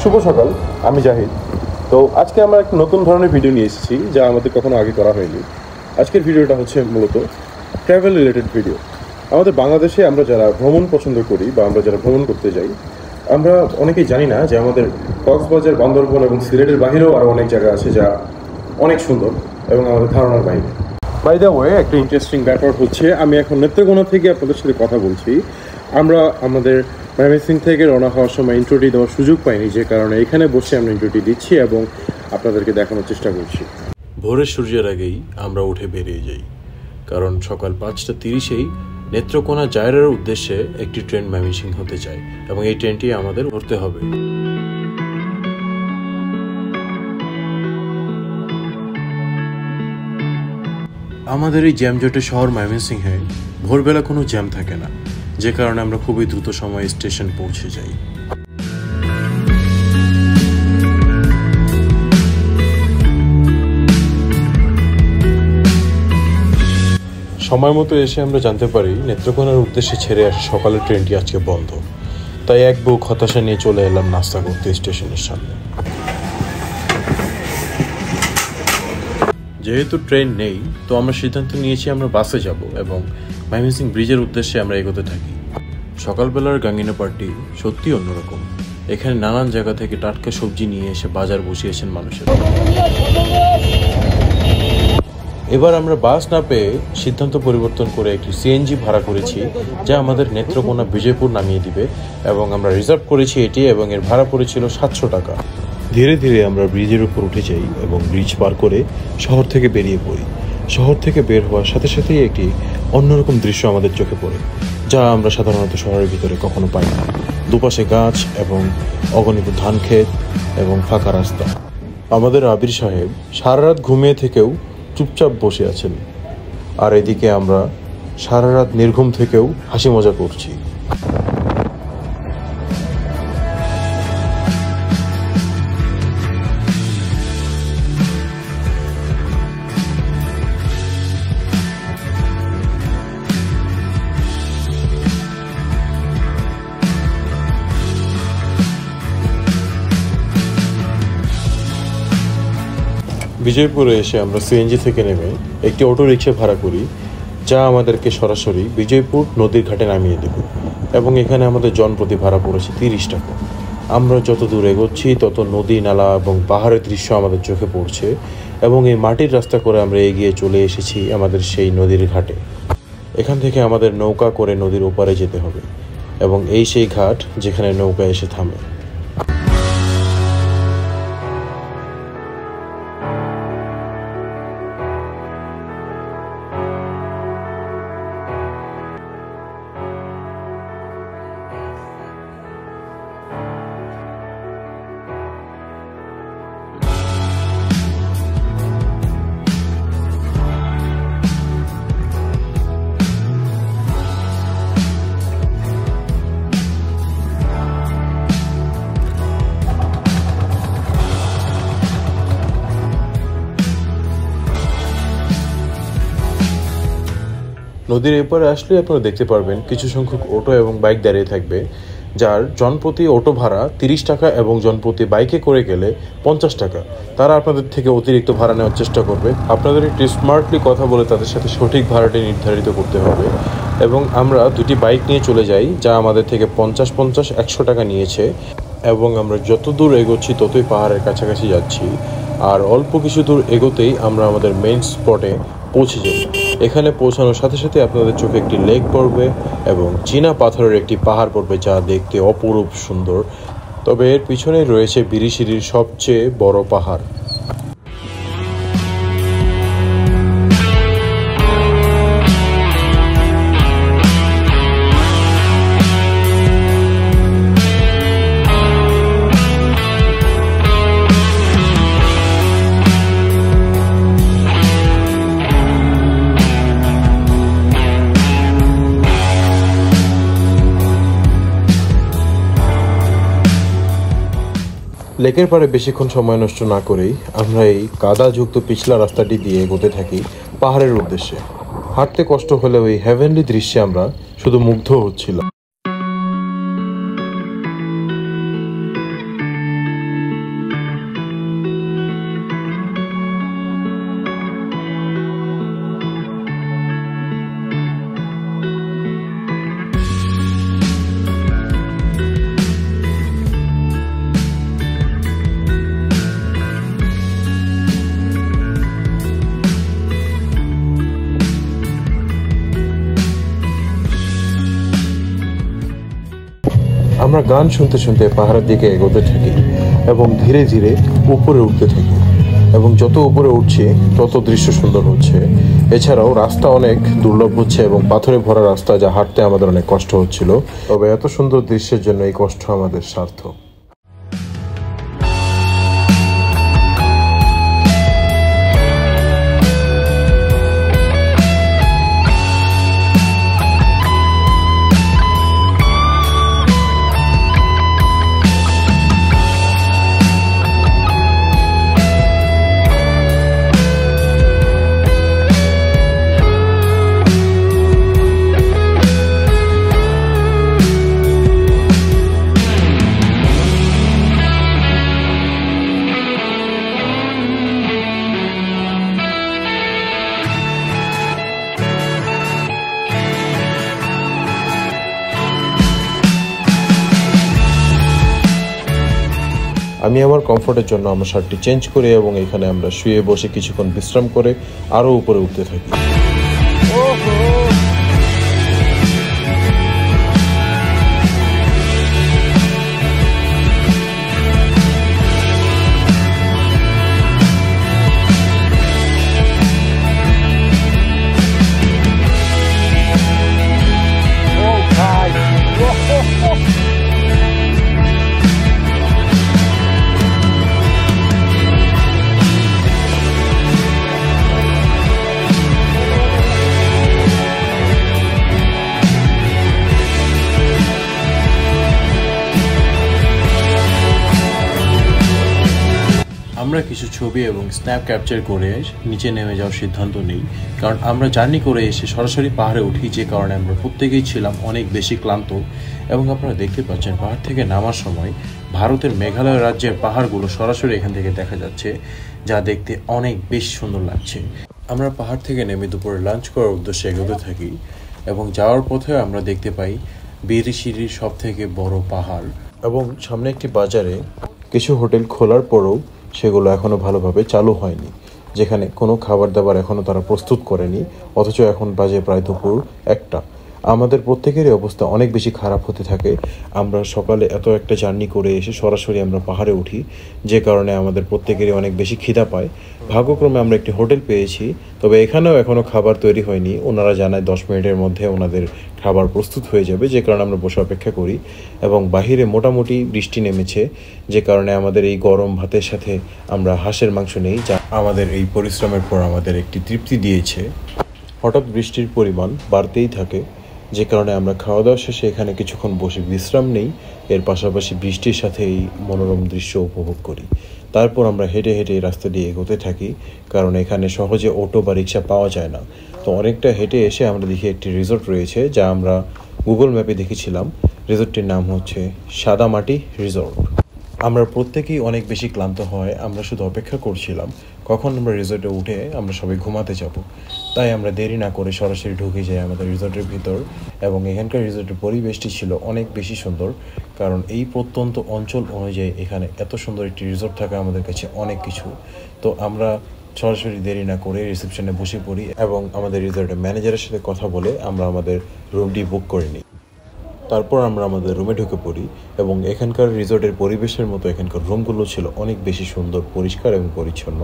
শুভ সকাল, আমি জাহিদ। তো আজকে আমরা একটা নতুন ধরনের ভিডিও নিয়ে এসেছি, যা আমাদের কখনো আগে করা হয়নি। আজকের ভিডিওটা হচ্ছে মূলত ট্রাভেল রিলেটেড ভিডিও। আমাদের বাংলাদেশে আমরা যারা ভ্রমণ পছন্দ করি বা আমরা যারা ভ্রমণ করতে যাই, আমরা অনেকেই জানি না যে আমাদের কক্সবাজার, বান্দরবান এবং সিলেটের বাহিরেও আরও অনেক জায়গা আছে যা অনেক সুন্দর এবং আমাদের ধারণার বাইরে। বাই দ্য ওয়ে, একটা ইন্টারেস্টিং ব্যাপার হচ্ছে, আমি এখন নেত্রকোনা থেকে আপনাদের সাথে কথা বলছি। আমরা আমাদের ময়মনসিংহ থেকে রওনা হওয়ার সময় ইন্ট্রোটি দেওয়ার সুযোগ পাইনি, যে কারণে এখানে বসে আমরা ইন্ট্রোটি দিচ্ছি এবং আপনাদেরকে দেখানোর চেষ্টা করছি। ভোরের সূর্যের আগেই আমরা উঠে বেরিয়ে যাই, কারণ সকাল 5:30-এই নেত্রকোনা জায়রার উদ্দেশ্যে একটি ট্রেন ময়মনসিংহ হতে যায় এবং এই ট্রেনটি আমাদের ধরতে হবে। আমাদের এই জ্যামজটের শহর ময়মনসিংহে ভোরবেলা কোনো জ্যাম থাকে না, যে কারণে আমরা খুবই দ্রুত সময়ে স্টেশন পৌঁছে যাই। সময় মতো এসে আমরা জানতে পারি নেত্রকোনার উদ্দেশ্যে ছেড়ে আসা সকালের ট্রেনটি আজকে বন্ধ। তাই এক বুক হতাশা নিয়ে চলে এলাম নাস্তা করতে স্টেশনের সামনে। যেহেতু ট্রেন নেই, তো আমরা সিদ্ধান্ত নিয়েছি আমরা বাসে যাব এবং ময়মনসিংহ ব্রিজের উদ্দেশ্যে আমরা এগোতে থাকি। সকালবেলার গাঙ্গিনা পার্টি সত্যি অন্যরকম। এখানে নানান জায়গা থেকে টাটকা সবজি নিয়ে এসে বাজার বসিয়েছেন মানুষের। এবার আমরা বাস না পেয়ে সিদ্ধান্ত পরিবর্তন করে একটি সিএনজি ভাড়া করেছি, যা আমাদের নেত্রকোনা বিজয়পুর নামিয়ে দিবে এবং আমরা রিজার্ভ করেছি এটি, এবং এর ভাড়া পড়েছিল 700 টাকা। ধীরে ধীরে আমরা ব্রিজের উপর উঠে যাই এবং ব্রিজ পার করে শহর থেকে বেরিয়ে পড়ি। শহর থেকে বের হওয়ার সাথে সাথেই একটি অন্যরকম দৃশ্য আমাদের চোখে পড়ে, যা আমরা সাধারণত শহরের ভিতরে কখনো পাই না। দুপাশে গাছ এবং অগণিত ধান ক্ষেত এবং ফাঁকা রাস্তা। আমাদের আবির সাহেব সারা রাত ঘুমিয়ে থেকেও চুপচাপ বসে আছেন, আর এদিকে আমরা সারা রাত নির্ঘুম থেকেও হাসি মজা করছি। বিজয়পুরে এসে আমরা সিএনজি থেকে নেমে একটি অটো রিক্সা ভাড়া করি, যা আমাদেরকে সরাসরি বিজয়পুর নদীর ঘাটে নামিয়ে দেবে এবং এখানে আমাদের জনপ্রতি ভাড়া পড়েছে 30 টাকা। আমরা যত দূর এগোচ্ছি তত নদী, নালা এবং পাহাড়ের দৃশ্য আমাদের চোখে পড়ছে এবং এই মাটির রাস্তা করে আমরা এগিয়ে চলে এসেছি আমাদের সেই নদীর ঘাটে। এখান থেকে আমাদের নৌকা করে নদীর ওপারে যেতে হবে এবং এই সেই ঘাট যেখানে নৌকা এসে থামে। নদীর এপারে আসলে আপনারা দেখতে পারবেন কিছু সংখ্যক অটো এবং বাইক দাঁড়িয়ে থাকবে, যার জনপ্রতি অটো ভাড়া 30 টাকা এবং জনপ্রতি বাইকে করে গেলে 50 টাকা। তারা আপনাদের থেকে অতিরিক্ত ভাড়া নেওয়ার চেষ্টা করবে। আপনাদের একটু স্মার্টলি কথা বলে তাদের সাথে সঠিক ভাড়াটি নির্ধারিত করতে হবে। এবং আমরা দুটি বাইক নিয়ে চলে যাই, যা আমাদের থেকে 50-100 টাকা নিয়েছে এবং আমরা যত দূর এগোচ্ছি ততই পাহাড়ের কাছাকাছি যাচ্ছি। আর অল্প কিছু দূর এগোতেই আমরা আমাদের মেইন স্পটে পৌঁছে যাব। এখানে পৌঁছানোর সাথে সাথে আপনাদের চোখে একটি লেক পড়বে এবং চীনা পাথরের একটি পাহাড় পড়বে, যা দেখতে অপরূপ সুন্দর। তবে এর পিছনেই রয়েছে বিরিশিরির সবচেয়ে বড় পাহাড়। লেকের পাড়ে বেশিক্ষণ সময় নষ্ট না করেই আমরা এই কাদাযুক্ত পিছলা রাস্তাটি দিয়ে এগোতে থাকি পাহাড়ের উদ্দেশ্যে। হাঁটতে কষ্ট হলেও এই হেভেনলি দৃশ্যে আমরা শুধু মুগ্ধ হচ্ছিলাম। আমরা গান শুনতে শুনতে পাহাড়ের দিকে এগোতে থাকি এবং ধীরে ধীরে উপরে উঠতে থাকি এবং যত উপরে উঠছি তত দৃশ্য সুন্দর হচ্ছে। এছাড়াও রাস্তা অনেক দুর্লভ হচ্ছে এবং পাথরে ভরা রাস্তা, যা হাঁটতে আমাদের অনেক কষ্ট হচ্ছিল। তবে এত সুন্দর দৃশ্যের জন্য এই কষ্ট আমাদের সার্থক। আমি আমার কমফোর্টের জন্য আমার শার্টটি চেঞ্জ করে এবং এখানে আমরা শুয়ে বসে কিছুক্ষণ বিশ্রাম করে আরও উপরে উঠতে থাকি। আমরা কিছু ছবি এবং স্ন্যাপ ক্যাপচার করে নিচে নেমে যাওয়ার সিদ্ধান্ত নিই, কারণ আমরা জার্নি করে এসে সরাসরি পাহাড়ে উঠি, যে কারণে আমরা প্রত্যেকেই ছিলাম অনেক বেশি ক্লান্ত। এবং আপনারা দেখতে পাচ্ছেন পাহাড় থেকে নামার সময় ভারতের মেঘালয় রাজ্যের পাহাড়গুলো সরাসরি এখান থেকে দেখা যাচ্ছে, যা দেখতে অনেক বেশি সুন্দর লাগছে। আমরা পাহাড় থেকে নেমে দুপুরে লাঞ্চ করার উদ্দেশ্যে এগোতে থাকি এবং যাওয়ার পথে আমরা দেখতে পাই বিরিশিরির সব থেকে বড় পাহাড় এবং সামনে একটি বাজারে কিছু হোটেল খোলার পরেও সেগুলো এখনও ভালোভাবে চালু হয়নি, যেখানে কোনো খাবার দাবার এখনও তারা প্রস্তুত করেনি, অথচ এখন বাজে প্রায় দুপুর 1টা। আমাদের প্রত্যেকেরই অবস্থা অনেক বেশি খারাপ হতে থাকে। আমরা সকালে এত একটা জার্নি করে এসে সরাসরি আমরা পাহাড়ে উঠি, যে কারণে আমাদের প্রত্যেকেরই অনেক বেশি খিদা পায়। ভাগ্যক্রমে আমরা একটি হোটেল পেয়েছি, তবে এখানেও এখনও খাবার তৈরি হয়নি। ওনারা জানায় 10 মিনিটের মধ্যে ওনাদের খাবার প্রস্তুত হয়ে যাবে, যে কারণে আমরা বসে অপেক্ষা করি। এবং বাহিরে মোটামুটি বৃষ্টি নেমেছে, যে কারণে আমাদের এই গরম ভাতের সাথে আমরা হাঁসের মাংস নেই, যা আমাদের এই পরিশ্রমের পর আমাদের একটি তৃপ্তি দিয়েছে। হঠাৎ বৃষ্টির পরিমাণ বাড়তেই থাকে, যে কারণে আমরা খাওয়া দাওয়া শেষে এখানে কিছুক্ষণ বসে বিশ্রাম নেই, এর পাশাপাশি বৃষ্টির সাথে এই মনোরম দৃশ্য উপভোগ করি। তারপর আমরা হেঁটে হেঁটে এই রাস্তা দিয়ে এগোতে থাকি, কারণ এখানে সহজে অটো বা রিক্সা পাওয়া যায় না। তো অনেকটা হেঁটে এসে আমরা দেখি একটি রিসোর্ট রয়েছে, যা আমরা গুগল ম্যাপে দেখেছিলাম। রিসোর্টটির নাম হচ্ছে সাদামাটি রিসোর্ট। আমরা প্রত্যেকেই অনেক বেশি ক্লান্ত হয়, আমরা শুধু অপেক্ষা করছিলাম কখন আমরা রিসোর্টে উঠে আমরা সবাই ঘুমাতে যাব। তাই আমরা দেরি না করে সরাসরি ঢুকে যাই আমাদের রিসোর্টের ভিতর। এবং এখানকার রিসোর্টের পরিবেশটি ছিল অনেক বেশি সুন্দর, কারণ এই প্রত্যন্ত অঞ্চল অনুযায়ী এখানে এত সুন্দর একটি রিসোর্ট থাকা আমাদের কাছে অনেক কিছু। তো আমরা সরাসরি দেরি না করে রিসেপশনে বসে পড়ি এবং আমাদের রিসোর্টের ম্যানেজারের সাথে কথা বলে আমরা আমাদের রুমটি বুক করে নিই। তারপর আমরা আমাদের রুমে ঢুকে পড়ি এবং এখানকার রিসোর্টের পরিবেশের মতো এখানকার রুমগুলো ছিল অনেক বেশি সুন্দর, পরিষ্কার এবং পরিচ্ছন্ন।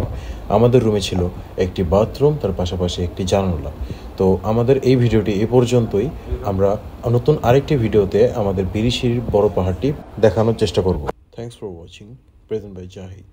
আমাদের রুমে ছিল একটি বাথরুম, তার পাশাপাশি একটি জানালা। তো আমাদের এই ভিডিওটি এ পর্যন্তই। আমরা নতুন আরেকটি ভিডিওতে আমাদের বিরিশিরির বড় পাহাড়টি দেখানোর চেষ্টা করব। Thanks for watching. Present by Zahid.